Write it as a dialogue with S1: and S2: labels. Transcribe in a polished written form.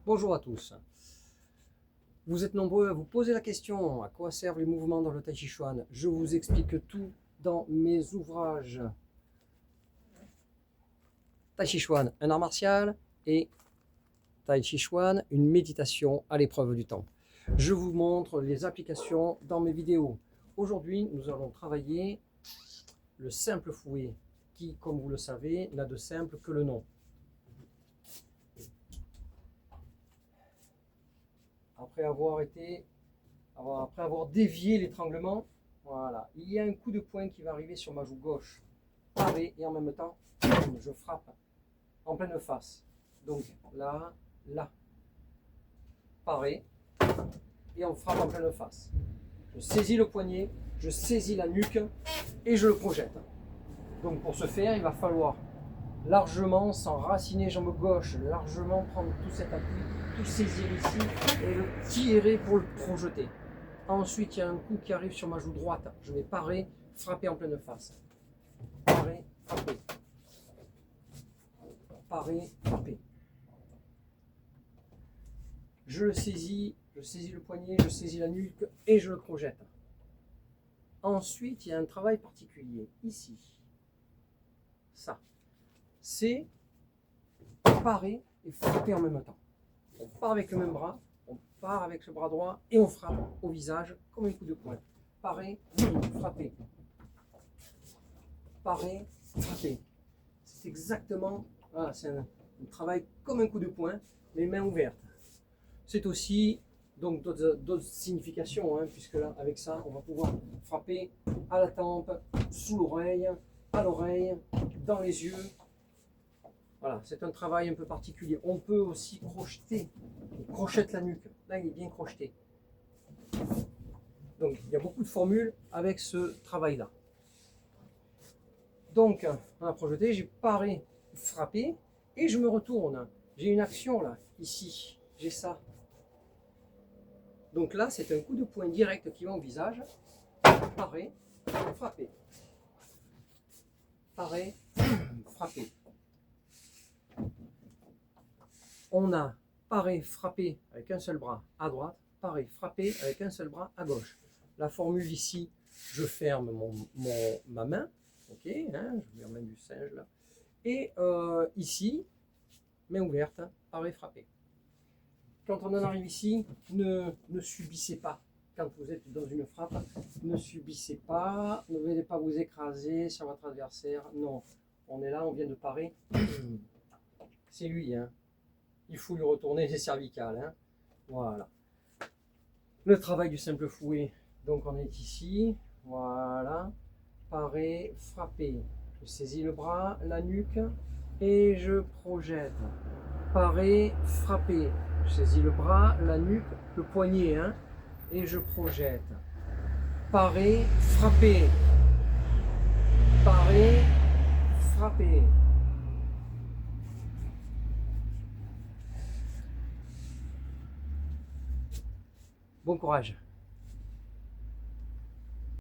S1: Bonjour à tous. Vous êtes nombreux à vous poser la question, à quoi servent les mouvements dans le Tai Chi Chuan? Je vous explique tout dans mes ouvrages. Tai Chi Chuan, un art martial, et Tai Chi Chuan, une méditation à l'épreuve du temps. Je vous montre les applications dans mes vidéos. Aujourd'hui, nous allons travailler le simple fouet, qui, comme vous le savez, n'a de simple que le nom. Après avoir dévié l'étranglement, voilà, il y a un coup de poing qui va arriver sur ma joue gauche, pavé, et en même temps, je frappe en pleine face. Donc là, pavé, et on frappe en pleine face. Je saisis le poignet, je saisis la nuque et je le projette. Donc pour ce faire, il va falloir largement s'enraciner jambe gauche, largement prendre tout cet appui, tout saisir ici et le tirer pour le projeter. Ensuite, il y a un coup qui arrive sur ma joue droite. Je vais parer, frapper en pleine face. Parer, frapper. Parer, frapper. Je le saisis, je saisis le poignet, je saisis la nuque et je le projette. Ensuite, il y a un travail particulier ici. Ça. C'est parer et frapper en même temps. On part avec le même bras, on part avec le bras droit et on frappe au visage comme un coup de poing. Parer, frapper. Parer, frapper. C'est exactement, voilà, c'est un travail comme un coup de poing, mais main ouverte. C'est aussi donc d'autres significations, hein, puisque là, avec ça, on va pouvoir frapper à la tempe, sous l'oreille, à l'oreille, dans les yeux. Voilà, c'est un travail un peu particulier. On peut aussi crocheter. On crochette la nuque. Là, il est bien crocheté. Donc, il y a beaucoup de formules avec ce travail-là. Donc, on a projeté, j'ai paré, frappé, et je me retourne. J'ai une action là, ici. J'ai ça. Donc là, c'est un coup de poing direct qui va au visage. Paré, frappé. Paré, frappé. On a paré, frappé avec un seul bras à droite, paré, frappé avec un seul bras à gauche. La formule ici, je ferme ma main, ok, hein, je mets la main du singe là, et ici, main ouverte, paré, frappé. Quand on en arrive ici, ne subissez pas. Quand vous êtes dans une frappe, ne subissez pas, ne venez pas vous écraser sur votre adversaire, non. On est là, on vient de parer, c'est lui, hein. Il faut lui retourner les cervicales, hein. Voilà. Le travail du simple fouet, donc on est ici, voilà, parer, frapper. Je saisis le bras, la nuque et je projette. Parer, frapper. Je saisis le bras, la nuque, le poignet, hein, et je projette. Parer, frapper. Parer, frapper. Bon courage.